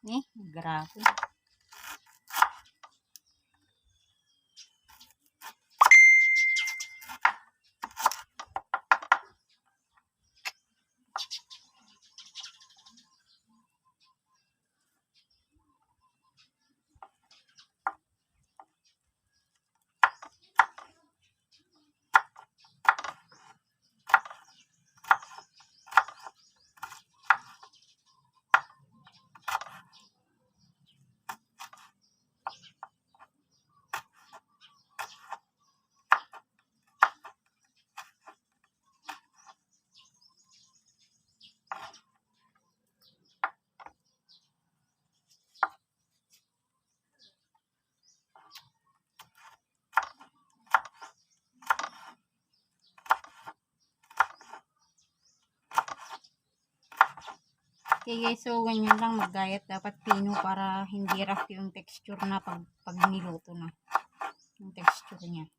Grabe. Okay guys, so ganyan lang maggayat. Dapat pino para hindi rough yung texture na pag niluto na. Yung texture niya.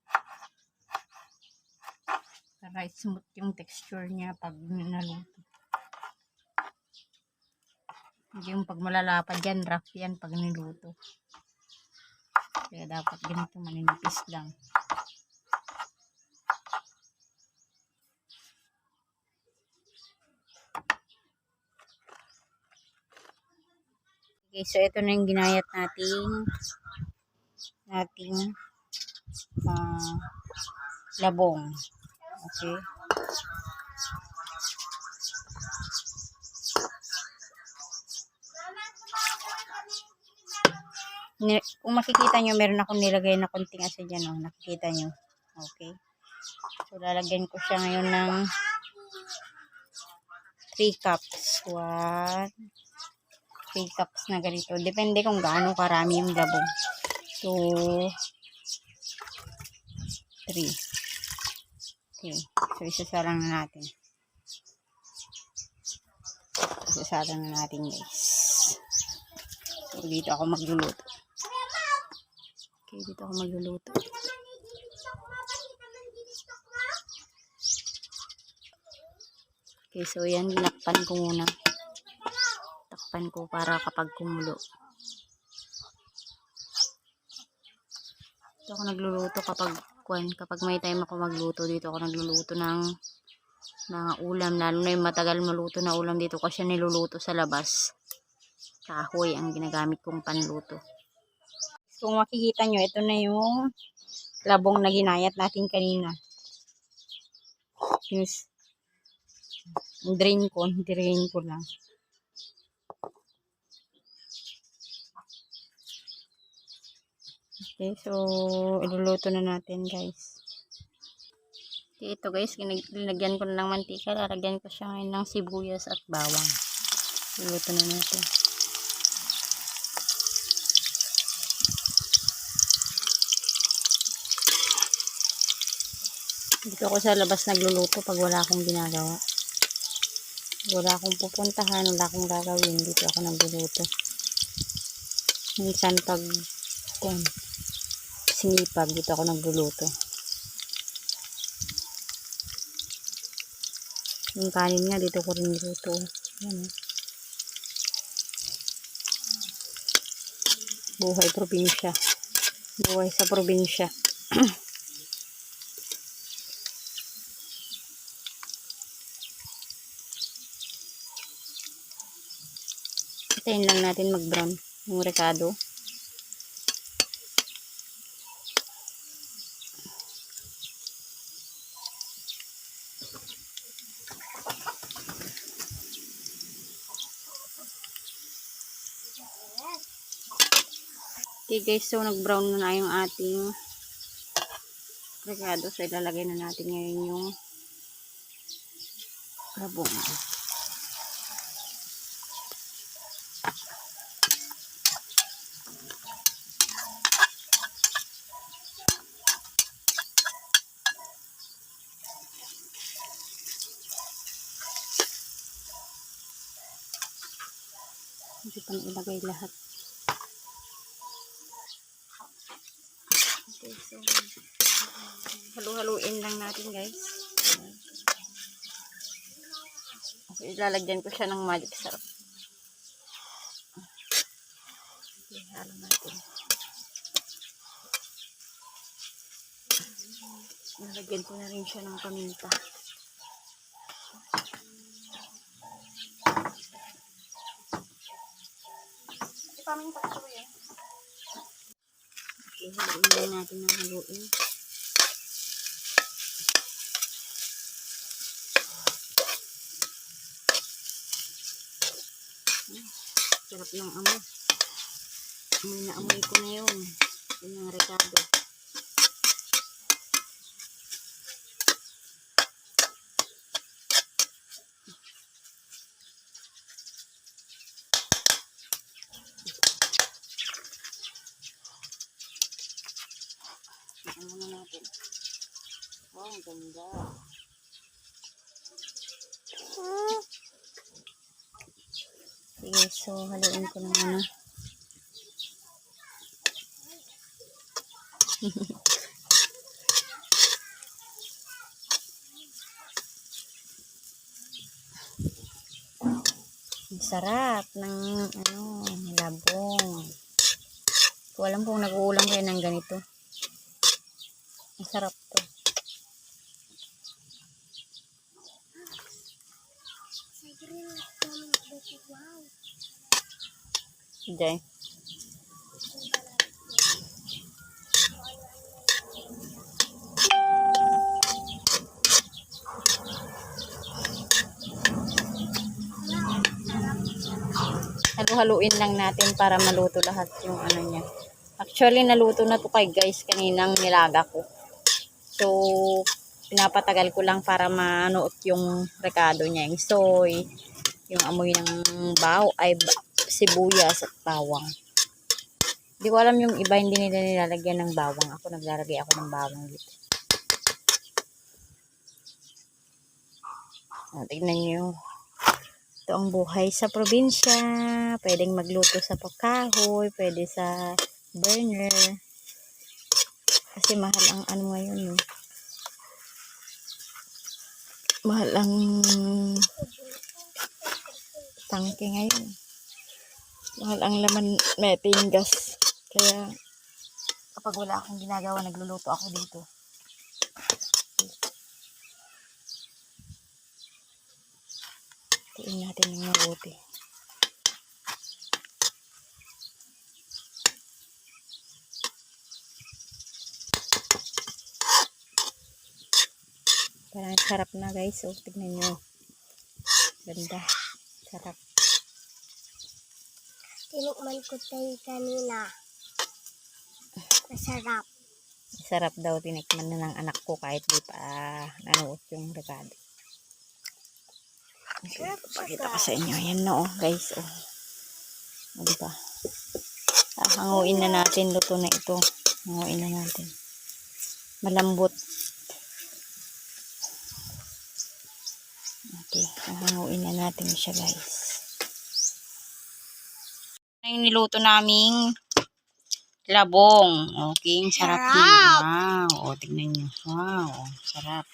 Para smooth yung texture niya pag naluto. Hindi yung pag malalapad yan, rough yan pag niluto. Kaya dapat ganito maninipis lang. Okay, so ito na yung ginayat nating labong. Okay. Kung makikita nyo, meron akong nilagay na konting asin dyan. Oh. Nakikita nyo. Okay. So, lalagyan ko siya ngayon ng 3 cups. 3 cups na ganito. Depende kung gaano karami yung labong. So, 3. Okay. So, isasalang na natin. Isasalang na natin, guys. So, dito ako magluluto. Okay, dito ako magluluto. Okay, so yan, tinakpan ko muna. Takpan ko para kapag kumulo. Dito ako nagluluto kapag may time ako magluto. Dito ako nagluluto ng mga ulam. Lalo na yung matagal maluto na ulam dito kasi niluluto sa labas. Kahoy ang ginagamit kong panluto. Kung makikita nyo, ito na yung labong na ginayat natin kanina. Yes. Drain ko lang. Okay, so iluluto na natin, guys. Okay, ito guys, nilagyan ko na ng mantika. Lalagyan ko siya ngayon ng sibuyas at bawang. Iluluto na natin. Dito ako sa labas nagluluto pag wala akong ginagawa. Wala akong pupuntahan, wala akong gagawin. Dito ako nagluluto. Minsan pag sinipag, dito ako nagluluto. Yung kanin nga, dito ko rin niluto. Yan. Buhay probinsya. Buhay sa probinsya. Hintayin lang natin mag-brown yung rekado. Okay guys, so nag-brown na yung ating rekado. So ilalagay na natin ngayon yung labong. Hindi pa ilagay lahat. Okay, so halu-haluin lang natin, guys. Okay, ilalagyan ko siya ng magic syrup. Halo natin. Nalagyan ko na rin siya ng paminta. Paminta ko yun. Okay, haluin natin ng haluin. Sarap ng amoy. Amoy na amoy ko na yun. Yun yung rekado. Tignan muna natin. Oh, ang ganda. Sige, so haluin ko na muna. Ang sarap ng labong. Ko alam kung nag-uulam kayo ng ganito. Ang sarap to. Jay. Halu-haluin lang natin para maluto lahat yung ano niya. Actually, naluto na to kay guys kaninang nilaga ko. So, pinapatagal ko lang para manuot yung rekado niya. Yung soy, yung amoy ng sibuyas at bawang. Hindi ko alam yung iba, hindi nila nilalagyan ng bawang. Ako naglalagay ako ng bawang dito. Tignan nyo. Ito ang buhay sa probinsya. Pwedeng magluto sa pagkahoy, pwede sa burner. Kasi mahal ang ano ngayon. Mahal ang tangke ngayon. Mahal ang laman methane gas. Kaya kapag wala akong ginagawa, nagluluto ako dito. Tuin natin ng mabuti. Parang sarap na guys. So, tignan nyo. Ganda. Sarap. Tinukman ko tayo kanina. Masarap. Sarap daw. Tinikman na ng anak ko kahit di pa nanuot yung rekado. Okay, pakita ko sa inyo. Ayan na guys. Diba? Hanguin na natin. Luto na ito. Hanguin na natin. Malambot. Okay. Hanguin na natin siya guys. Yung niluto naming labong. Okay. Sarap din. Wow. Tignan nyo. Wow. Sarap.